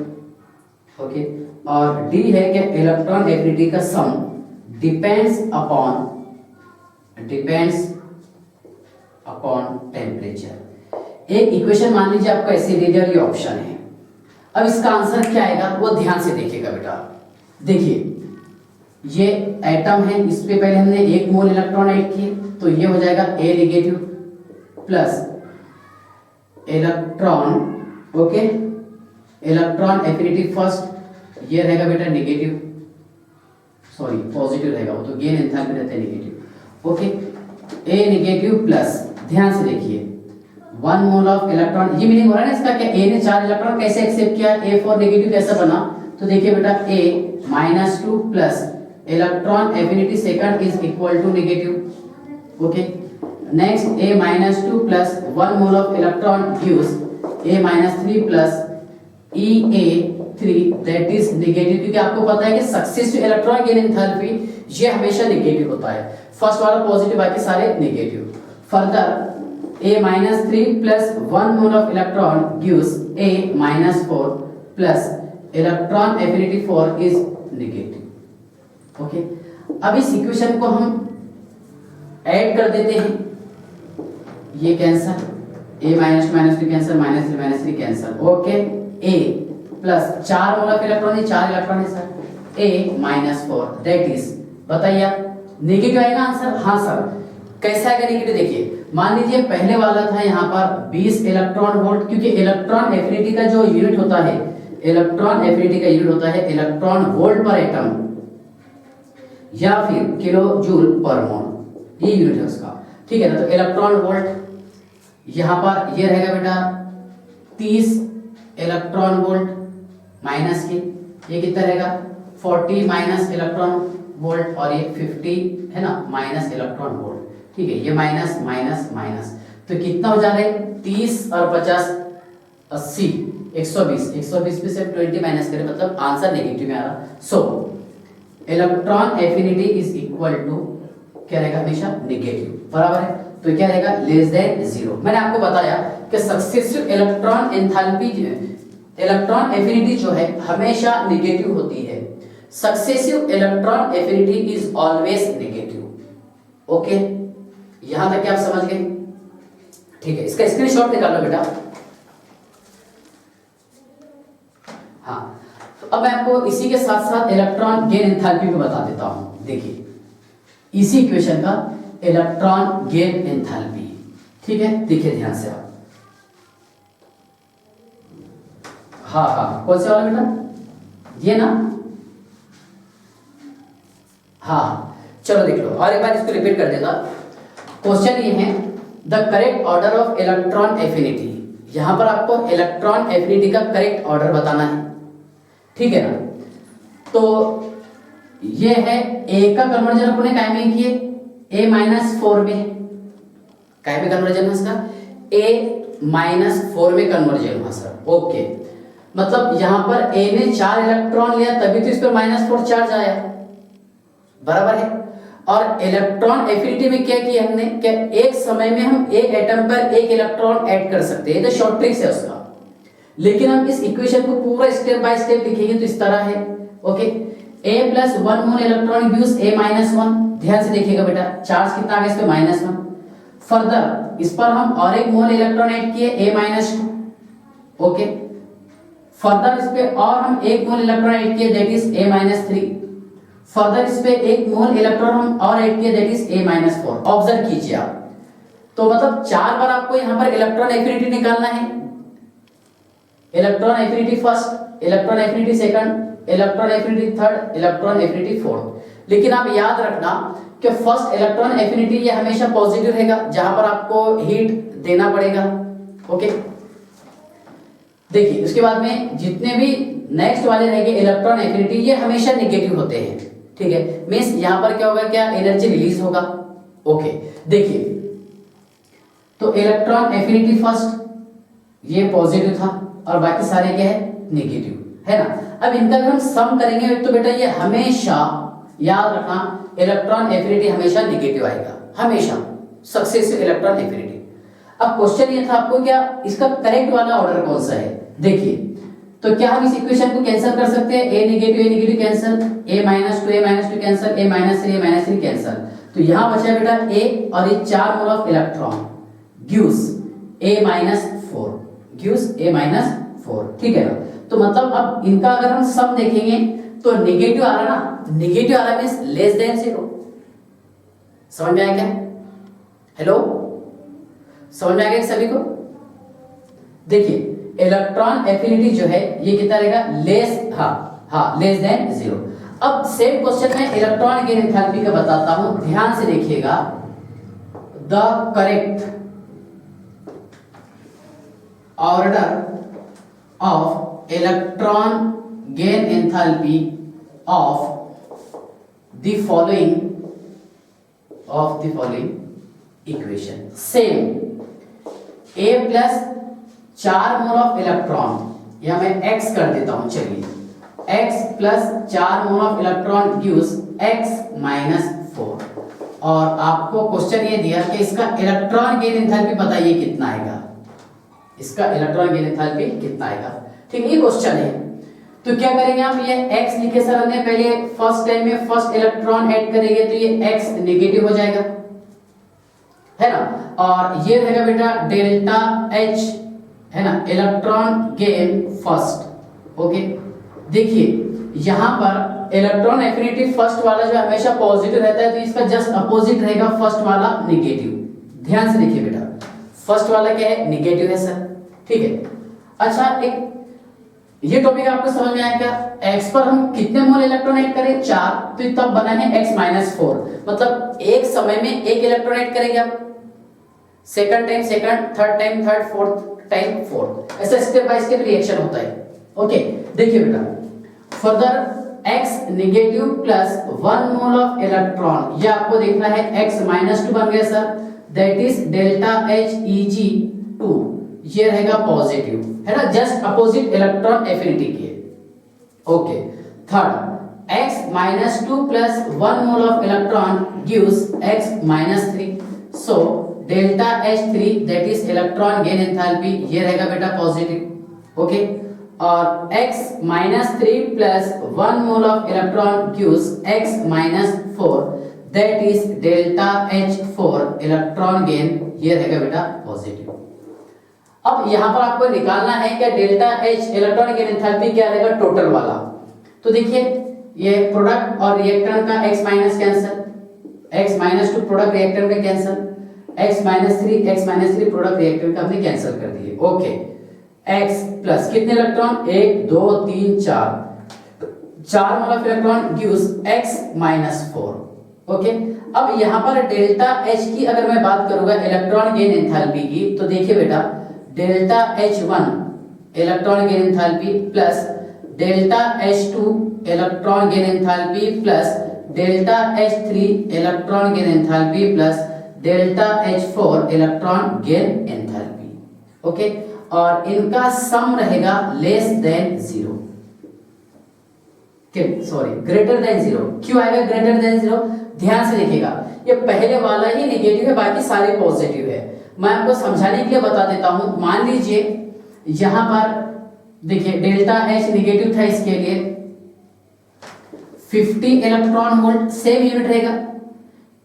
Okay, और D है कि electron affinity का सम डिपेंड्स अपॉन टेम्परेचर। एक इक्वेशन मान लीजिए आपको ऐसे दे दिया, ये ऑप्शन है। अब इसका आंसर क्या आएगा वो ध्यान से देखिएगा बेटा। देखिए ये एटम है, इस पे पहले हमने 1 मोल इलेक्ट्रॉन ऐड किए, तो ये हो जाएगा A negative plus electron, okay, electron affinity first, ये रहेगा बेटा नेगेटिव, सॉरी पॉजिटिव रहेगा वो, तो गेन एंथैल्पी रहता है negative. Okay, A negative plus, ध्यान से देखिए 1 मोल ऑफ इलेक्ट्रॉन, ये मीनिंग हो रहा है ना इसका, क्या A ने 4 इलेक्ट्रॉन कैसे एक्सेप्ट किया, A4 नेगेटिव कैसे बना, तो देखिए बेटा A -2 plus electron affinity second is equal to negative. Okay, next A -2 plus 1 mole of electron gives A -3 plus EA3 that is negative, क्योंकि आपको पता है कि सक्सेसिव इलेक्ट्रॉन गेन एंथैल्पी ये हमेशा नेगेटिव होता है, फर्स्ट वाला पॉजिटिव बाकी सारे negative. Further A -3 plus 1 mole of electron gives A -4 plus electron affinity 4 is negative. Okay, अब इस इक्वेशन को हम ऐड कर देते हैं, ये cancer, A -2 cancer, -3 cancer. Okay, A plus 4 mole of electron, 4 electron है सर, A -4 दैट इज, बताइए आप नेगेटिव आएगा आंसर। हाँ सर, कैसा आएगा नेगेटिव, देखिए मान लीजिए पहले वाला था यहाँ पर 20 इलेक्ट्रॉन वोल्ट, क्योंकि इलेक्ट्रॉन एफिनिटी का जो यूनिट होता है, इलेक्ट्रॉन एफिनिटी का यूनिट होता है इलेक्ट्रॉन वोल्ट पर एटम या फिर किलो जूल पर मोल, ये यूनिट है उसका। ठीक है ना, तो इलेक्ट्रॉन वोल्ट यहाँ पर ये रहेगा बेटा 30 इलेक्ट्रॉन वोल्ट माइनस के, ये कितना रहेगा 40 माइनस इलेक्ट्रॉन वोल्ट, और ये 50 है ना माइनस इलेक्ट्रॉन वोल्ट। ठीक है, ये माइनस माइनस माइनस, तो कितना हो जा रहा है 30 और 50 80 120 में से 20 माइनस करें, मतलब आंसर नेगेटिव में आ रहा। So electron affinity is equal to क्या रहेगा, हमेशा नेगेटिव, बराबर है। तो क्या रहेगा, लेस देन 0। मैंने आपको बताया कि successive electron enthalpy, electron affinity जो है हमेशा नेगेटिव होती है। Successive electron affinity is always negative. Okay, यहां तक क्या आप समझ गए? ठीक है, इसका स्क्रीनशॉट निकाल लो बेटा। हाँ, तो अब मैं आपको इसी के साथ साथ इलेक्ट्रॉन गेन एंथैल्पी को बता देता हूं। देखिए इसी इक्वेशन का इलेक्ट्रॉन गेन एंथैल्पी, ठीक है, देखिए ध्यान से आप। हाँ हाँ, कौन से वाला बेटा, ये ना? हाँ चलो देख लो, और एक बार इसको रिपीट कर देता। क्वेश्चन ये है, the correct order of electron affinity. यहां पर आपको इलेक्ट्रॉन एफिनिटी का करेक्ट ऑर्डर बताना है, ठीक है ना? तो ये है ए का कन्वर्जन अपने काय में किए, A-4 में, काय में कन्वर्जन है इसका, A-4 में कन्वर्जन हुआ सर। ओके, मतलब यहां पर A ने 4 इलेक्ट्रॉन लिया तभी तो इस पर -4 चार्ज आया, बराबर है। और इलेक्ट्रॉन एफिनिटी में क्या किया हमने, कि एक समय में हम एक एटम पर एक इलेक्ट्रॉन ऐड कर सकते हैं, तो शॉर्ट ट्रिक है उसका। लेकिन हम इस इक्वेशन को पूरा स्टेप बाय स्टेप लिखेंगे तो इस तरह है। ओके, A+1 मोल इलेक्ट्रॉन गिव्स A-1। ध्यान से देखिएगा बेटा, चार्ज कितना आ गया इस पे, -1। फर्दर इस पर हम और एक मोल इलेक्ट्रॉन ऐड किए A-2। ओके, फर्दर इस पे और हम एक मोल इलेक्ट्रॉन ऐड किए, दैट इज A-3। फर्दर इस पे एक मोल इलेक्ट्रॉन हम और ऐड किए, दैट इज A-4। ऑब्जर्व कीजिए आप, तो मतलब 4 बार आपको यहां पर इलेक्ट्रॉन एफिनिटी निकालना है। Electron affinity first, electron affinity second, electron affinity third, electron affinity fourth. लेकिन आप याद रखना कि फर्स्ट इलेक्ट्रॉन एफिनिटी ये हमेशा पॉजिटिव रहेगा, जहां पर आपको हीट देना पड़ेगा। ओके, देखिए उसके बाद में जितने भी नेक्स्ट वाले रहेंगे इलेक्ट्रॉन एफिनिटी, ये हमेशा नेगेटिव होते हैं, ठीक है। मींस यहां पर क्या होगा, क्या एनर्जी रिलीज होगा। ओके, देखिए तो इलेक्ट्रॉन एफिनिटी फर्स्ट ये पॉजिटिव था और बाकी सारे क्या है, नेगेटिव, है ना। अब इनका अगर हम सम करेंगे तो बेटा ये हमेशा याद रखना, इलेक्ट्रॉन एफिनिटी हमेशा नेगेटिव आएगा, हमेशा सक्सेसिव इलेक्ट्रॉन एफिनिटी। अब क्वेश्चन ये था आपको, क्या इसका करेक्ट वाला ऑर्डर कौन सा है। देखिए तो क्या हम इस इक्वेशन को कैंसिल कर सकते हैं, A negative cancel, A-2 cancel, A-3 cancel. तो यहां बचा बेटा A और ये 4 मोल of electron gives A-4, gives A-4, ठीक है ना। तो मतलब अब इनका अगर हम सम देखेंगे तो नेगेटिव आ रहा ना, नेगेटिव आ रहा मींस लेस देन 0। समझ में आया क्या? हेलो, समझ में आ गया सभी को? देखिए इलेक्ट्रॉन एफिनिटी जो है ये कितना रहेगा, लेस देन 0। अब सेम क्वेश्चन में इलेक्ट्रॉन गेन एंथैल्पी का बताता हूं, ध्यान से देखिएगा। The correct order of electron gain enthalpy of the following equation, same A plus 4 mole of electron, या मैं x कर देता हूं, चलिए x plus 4 mole of electron gives x-4। और आपको क्वेश्चन ये दिया कि इसका इलेक्ट्रॉन गेन एंथैल्पी बताइए कितना आएगा, इसका इलेक्ट्रॉन गेन एंथैल्पी कितना आएगा, ठीक है, ये क्वेश्चन है। तो क्या करेंगे आप, ये x लिखे सर हमने पहले फर्स्ट टाइम में फर्स्ट इलेक्ट्रॉन ऐड करेंगे तो ये x नेगेटिव हो जाएगा, है ना। और ये रहेगा बेटा डेल्टा H, है ना, इलेक्ट्रॉन गेन फर्स्ट। ओके, देखिए यहां पर इलेक्ट्रॉन एफिनिटी फर्स्ट वाला जो हमेशा पॉजिटिव रहता है, तो इसका जस्ट अपोजिट रहेगा फर्स्ट वाला नेगेटिव। ध्यान से देखिए बेटा, फर्स्ट वाला क्या है, नेगेटिव है सर, ठीक है। अच्छा, एक ये टॉपिक आपको समझ में आया क्या? x पर हम कितने मोल इलेक्ट्रॉन ऐड करें, 4, तो तब बना है x-4। मतलब एक समय में एक इलेक्ट्रॉन ऐड करेंगे आप, second time second, third time third, fourth time fourth, ऐसा स्टेप बाय स्टेप रिएक्शन होता है। ओके, देखिए बेटा, further x negative plus 1 mole of electron, ये आपको देखना है x-2 बन गया sir, that is delta H Eg2, ये रहेगा पॉजिटिव, है ना, जस्ट अपोजिट इलेक्ट्रॉन एफिनिटी के। Okay, third x -2 plus 1 mole of electron gives x -3. So delta H3 that is electron gain enthalpy ये रहेगा बेटा पॉजिटिव। ओके, और x -3 plus 1 mole of electron gives x -4 that is delta H4 electron gain ये रहेगा बेटा positive. अब यहां पर आपको निकालना है कि delta H electron gain enthalpy क्या रहेगा टोटल वाला। तो देखिए ये प्रोडक्ट और रिएक्टेंट का x minus cancel, x -2 product reactant का कैंसिल, x -3 प्रोडक्ट रिएक्टेंट का हमने कैंसिल कर दिए। ओके, x प्लस कितने electron 1 2 3 4 mole of electron gives x -4। Okay, अब यहां पर डेल्टा H की अगर मैं बात करूंगा इलेक्ट्रॉन गेन एंथैल्पी की, तो देखिए बेटा delta H1 electron gain enthalpy plus delta H2 electron gain enthalpy plus delta H3 electron gain enthalpy plus delta H4 electron gain enthalpy. Okay, और इनका सम रहेगा less than 0, sorry greater than 0। क्यों आएगा greater than 0? ध्यान से देखिएगा, ये पहले वाला ही नेगेटिव है, बाकी सारे पॉजिटिव है। मैं आपको समझाने के लिए बता देता हूं। मान लीजिए यहां पर देखिए डेल्टा H नेगेटिव था, इसके लिए 50 इलेक्ट्रॉन वोल्ट सेम यूनिट रहेगा,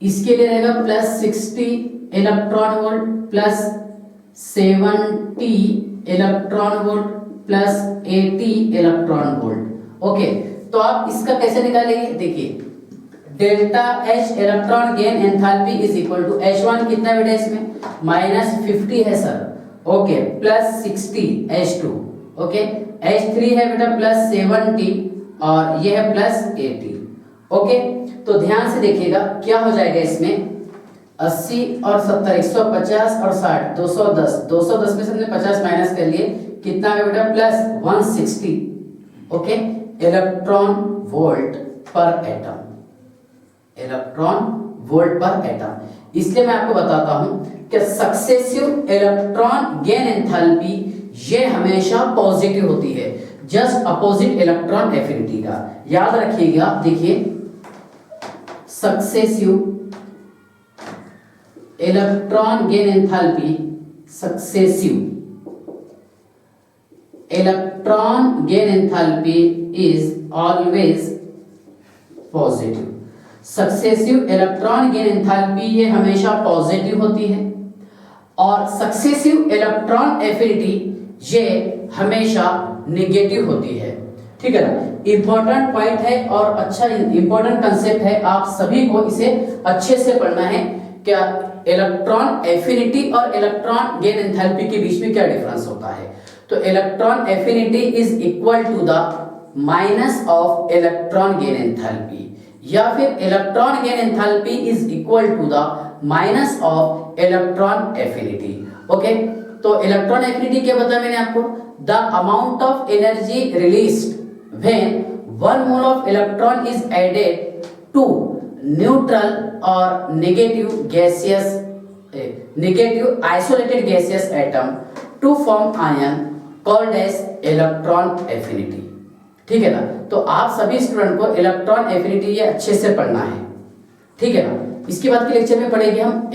इसके लिए रहेगा plus 60 electron volt plus 70 electron volt plus 80 electron volt. Okay, तो आप इसका कैसे निकालेंगे? देखिए delta H electron gain enthalpy is equal to H1 कितना बेटा इसमें -50 है sir, okay, plus 60 H2, okay, H3 है बेटा प्लस 70 और ये है प्लस 80। ओके, तो ध्यान से देखिएगा क्या हो जाएगा इसमें 80 और 70 150 और 60 210, 210 में से हमने 50 माइनस कर लिए, कितना है बेटा प्लस 160, ओके, इलेक्ट्रॉन वोल्ट पर एटम, इलेक्ट्रॉन वोल्ट पर एटम। इसलिए मैं आपको बताता हूं कि सक्सेसिव इलेक्ट्रॉन गेन एंथैल्पी ये हमेशा पॉजिटिव होती है, जस्ट अपोजिट इलेक्ट्रॉन एफिनिटी का। याद रखिएगा, देखिए successive electron gain enthalpy, successive electron gain enthalpy is always positive. Successive electron gain enthalpy ये हमेशा पॉजिटिव होती है, और सक्सेसिव इलेक्ट्रॉन एफिनिटी ये हमेशा नेगेटिव होती है। ठीक है ना, इंपॉर्टेंट पॉइंट है और अच्छा इंपॉर्टेंट कंसेप्ट है, आप सभी को इसे अच्छे से पढ़ना है। क्या इलेक्ट्रॉन एफिनिटी और इलेक्ट्रॉन गेन एंथैल्पी के बीच में क्या डिफरेंस होता है? तो electron affinity is equal to the minus of electron gain enthalpy, या फिर electron gain enthalpy is equal to the minus of electron affinity. Okay, तो इलेक्ट्रॉन एफिनिटी क्या बताया मैंने आपको? The amount of energy released when 1 mole of electron is added to neutral और negative isolated gaseous atom to form ion called as electron affinity. ठीक है ना, तो आप सभी स्टूडेंट को इलेक्ट्रॉन एफिनिटी ये अच्छे से पढ़ना है। ठीक है ना, इसके बाद के लेक्चर में पढ़ेंगे हम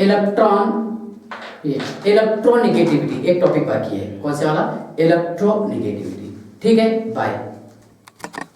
इलेक्ट्रोनेगेटिविटी, एक टॉपिक बाकी है, कौन से वाला? इलेक्ट्रोनेगेटिविटी। ठीक है, बाय।